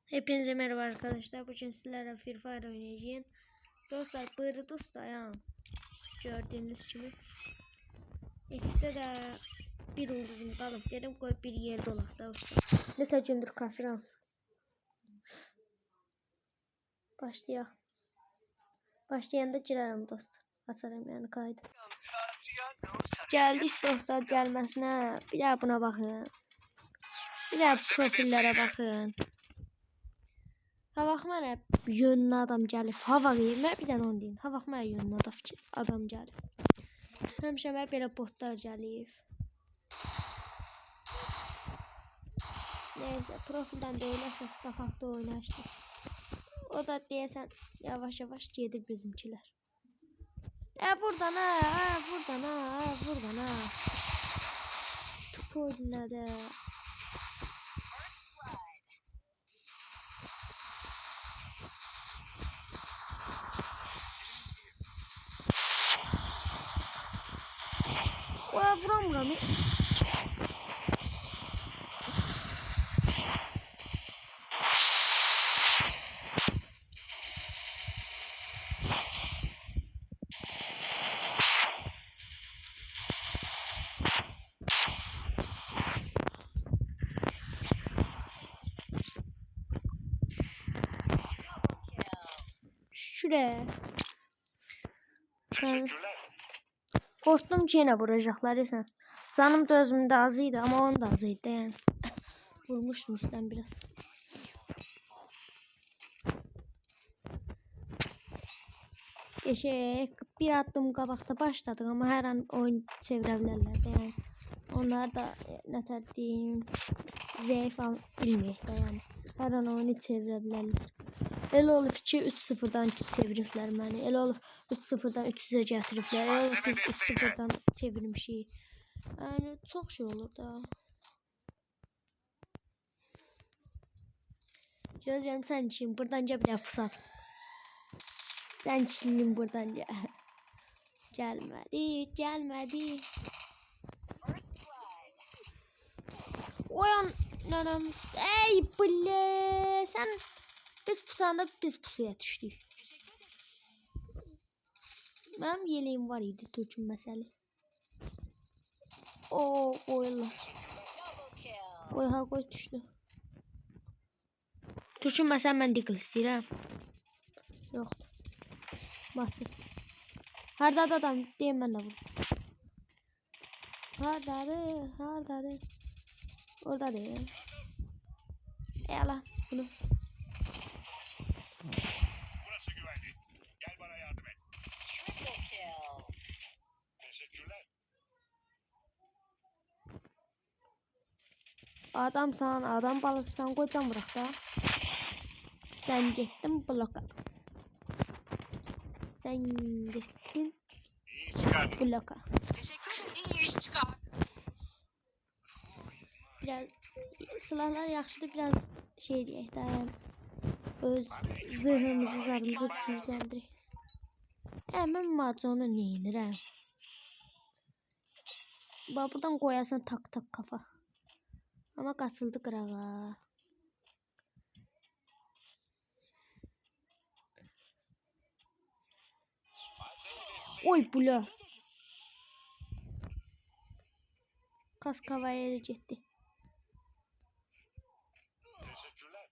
Hepinize merhaba arkadaşlar. Bugün sizlerle Free Fire oynayacağım. Dostlar böyle dostlar ya. Gördüğünüz gibi. İşte de bir ulduzum kalıp dedim koy bir yer dolak dostlar. Ne saçındır kasıram. Başlayalım. Başlayanda girerim dostlar. Açarım yani kaydı. Geldik dostlar gelmesine. Bir daha buna bakın. Bir daha profillere bakın. Ha baxma nə yönlü adam gəlib. Hava verir. Bir dənə onu deyim. Ha baxma yönlü adam gəlib. Həmişə mənə belə botlar gəlib. Neyse profildən də oynarsanız baxaqda oynaşdı. O da deyəsən yavaş yavaş gedir bizimkilər. Buradan ha, buradan ha, buradan ha. Tup oynadı. Vuram. Şuraya. Korktum ki yine vuracaklar esen. Canım da özümde azıydı ama onun da azıydı yani. Vurmuştum sen biraz. Bir attım qabaqda başladık ama her an oyun çevirəbilərlər yani. Onlar da ne diyeyim zayıf bilməyək də yani. Hər an oyunu çevirəbilərlər. Elə olub ki 3-0'dan çeviriblər məni. Elə olub 3-0'dan 300'ə gətiriblər. Elə olub biz 3-0'dan çevirmişik. Yani çok şey olur da. Gözlem sen için buradan bir daha pusat. Ben çinliyim buradan ya. Gelmedi. Oyan nanam. Ey bile sen biz pusanda biz pusuya düştük. Benim yeleğim var idi Türk'ün mesele. O oylar. Oyha koy düştü. Türk'ün mesele ben dikil istəyirəm. Yok. Bahtı. Hardadır adam deyim ben de vur. Hardadır. Orada değil. Allah bunu. Burası güvenli. Gel bana yardım et. Teşekkürler. Adam balısısan koyacağım bırak da. Sen gittin bloka. Sen gittin bloka. Teşekkür ederim. İyi iş çıkart. Biraz silahlar yaxşıdır, biraz şey deyək də yəni. Öz zırhımızı, zarımızı gücləndirək. Mən maconu neyinirəm? Bax buradan qoyasan tak kafa. Ama qaçıldı qırağa. Oy bula. Kask havaya yere getdi. Teşekkürler.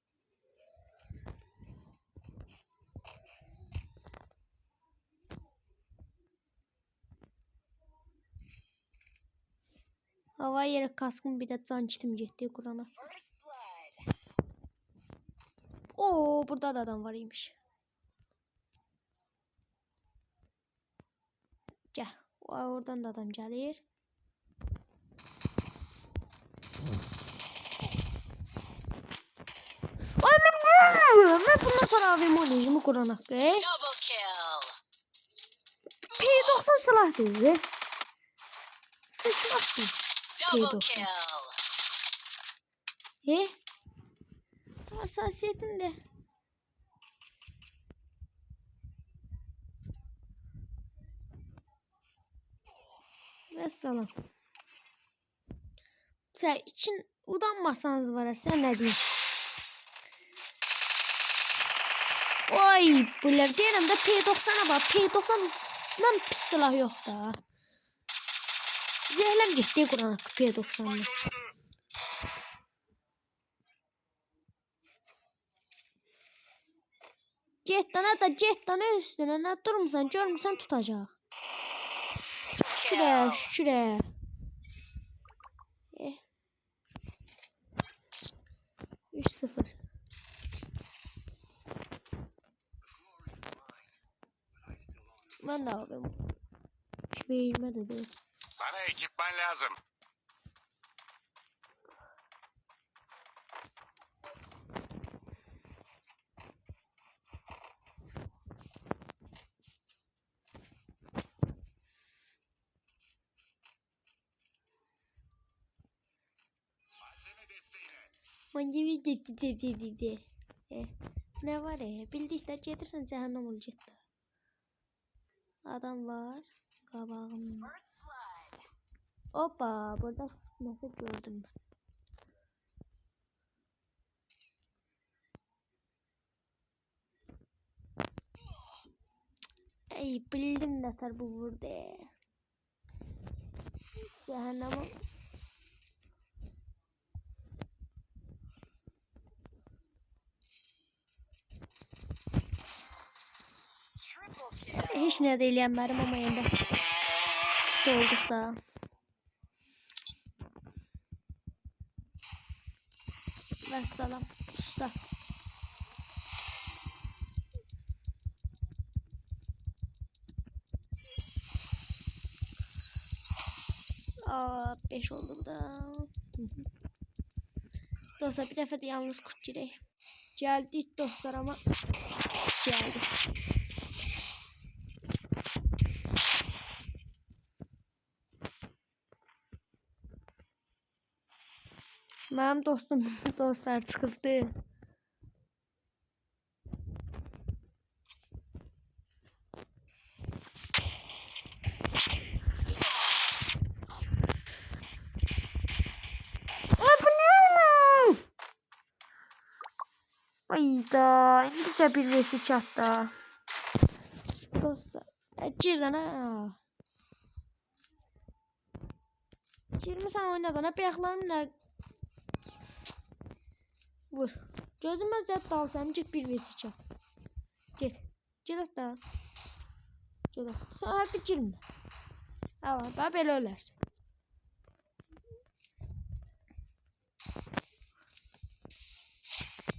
Hava yere kaskın bir de can kitim getdi Kur'ana. Oo burada da adam var imiş. Gel. Oradan da adam gəlir. Ben bundan sonra abim oynayacağım Kur'an hakkı. P90 silah değil. Silah değil. P90. Hassasiyetinde. Vesselam. Sen için udanmasanız var ya sen ne diyeyim. Oy, bunlar deyirəm də P90'a bak. P90'dan pis silah yok da. Zəhləm getdi Quran P90'da. Cettana üstüne ne durmuşsan görmüşsən tutacaq. Şuraya. 3-0. Ben de abim. Hiçbir de değil. Bana ekipman lazım. Malzeme desteğine. Bence ne var ya? Bildikdə gedirsən cəhənnəm olacaq da. Adam var. Qabağım. Hoppa, burada nəsə gördüm ben. Ey, bildim nətər bu vurdu. Cəhənnəmə. Hiç ne deyiləm mənim ama yəndə pis olduq da. Vəssalam, usta. Aa, 5 oldu da. Dostlar bir dəfə də yalnız kurt girək. Gəldik dostlar ama pis gəldi. Mənim dostlar çıxıbdı. Ayda, indicə bir vesi çatda. Dostlar, girdən ha. Girməsən oynadan, hep ayaqlarımla vur. Gözümə zədd dalsam, get bir vesi çat. Get. Get da. Get. Sən hep girmə. Allah, bax belə ölərsən.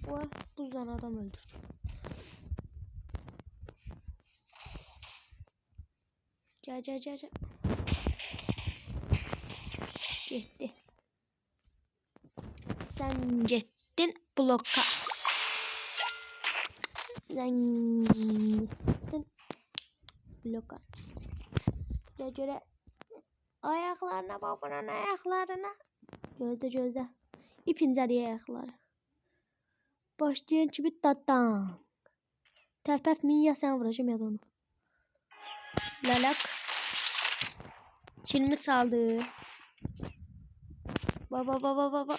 Vay, buzdan adam öldürdü. Gel. Gitti. Sen gittin bloka. Sen gittin bloka. Göre ayaklarına bak, bunun ayaklarına. Gözde. İpin zariye ayakları. Başlayan kimi tattan. Tərpətməyin, ya sən vuracağım ya da onu. Lalak. Çinimi çaldı. Baba.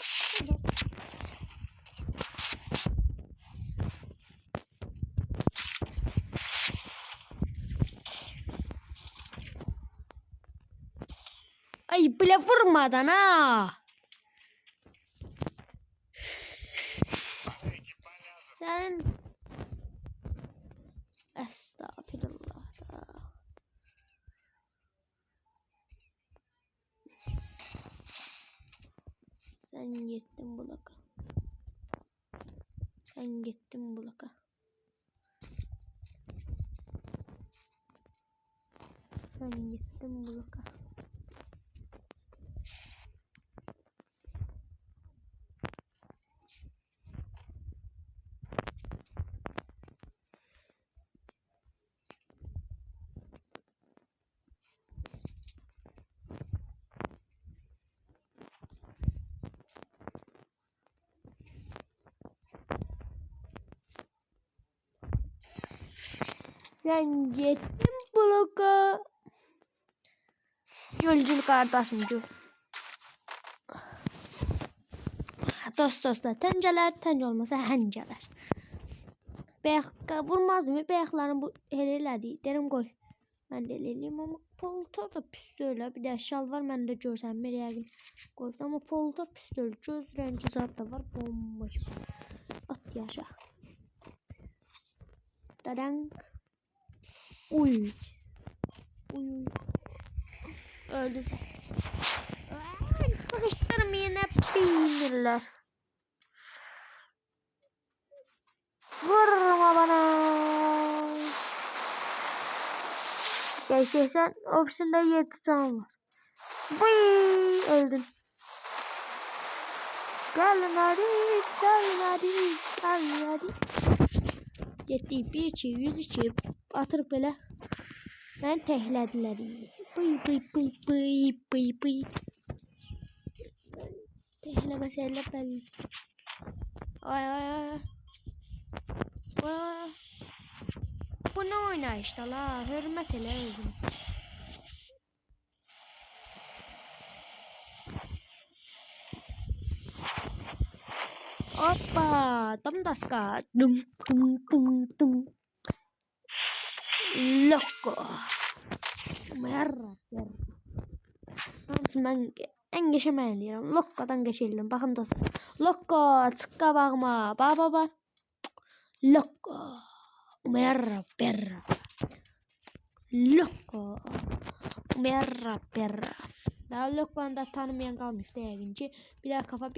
Ay, bile vurmadan ha. Sen estağfirullah da. Sen gittin bloka. Sen gittin bloka. Gülcül kardeşim gül. Dostlar, təncələr, tənc olmasa həncələr. Bəyək vurmaz mı? Bəyəklərin bu elə elədi. Derim qoy. Mən də elə eləyim amma poltar da pis deyil. Bir də şal var məndə görsənmir yəqin. Qoydu amma poltar pis deyil. Göz rəngi zad da var. Bomba kimi. At yaşa. Dadank. Uy. Uy. Öldü sen. Sıkıştırım yine peynirler. Vurma bana. Yaşasın. Opsiyonda 7 tane var. Vıy. Öldüm. Gelin hadi. Gelin hadi. Gelin hadi. Getdik 1 2 102 atırıb belə mən təhlədilər. Bıy. Tehlə məsələ bəli. Ay. Bu nə oynayışda la? Hörmət elə özüm. Hoppa, tam daska. Dum. Loco. Merra. Hans mən ən geçəməliyəm. Loco'dan geçelim. Baxın dostlar. Loco, çıqqa baxma. Ba. Loco. Merra. Loco. Merra. Daha Loco'nu da tanımayan qalmışdı yəqin ki. Bir daha kafa.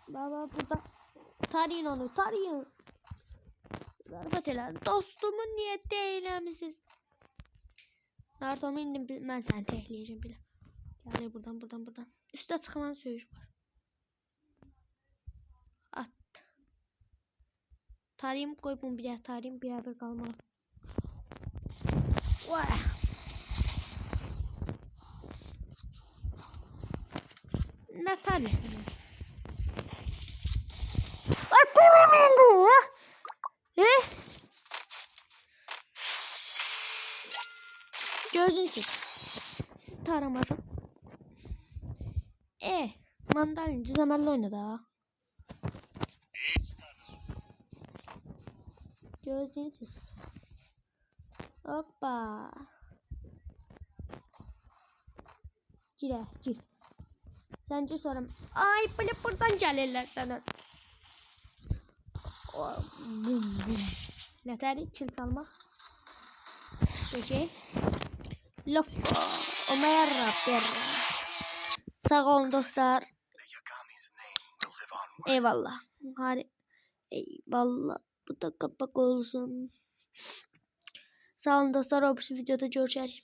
Baba burada. Tarayın onu. Zarbat elə. Dostumun niyyətdə eyləmişsiniz. Naruto'mu indim. Mən səni təhliyəcəm belə. Gəlir buradan. Üstə çıxılan söyüş var. At. Tarayım koy bunu bir daha tarayım. Bir qalmalı. Vay. Ne tarayın? Ay koymayın bu. Gördünüz. Siz taramazsın. Mandalin düzenli oynadı ha. Gördünüz. Hoppa. Gir. Sence soram. Ay böyle buradan gəlirlər sana. Bum. Nətəri çil salmaq. Şey. Loco. Omer Rabber. Sağ olun dostlar. Eyvallah. Eyvallah. Bu da kapak olsun. Sağ olun dostlar. O videoda görüşürüz.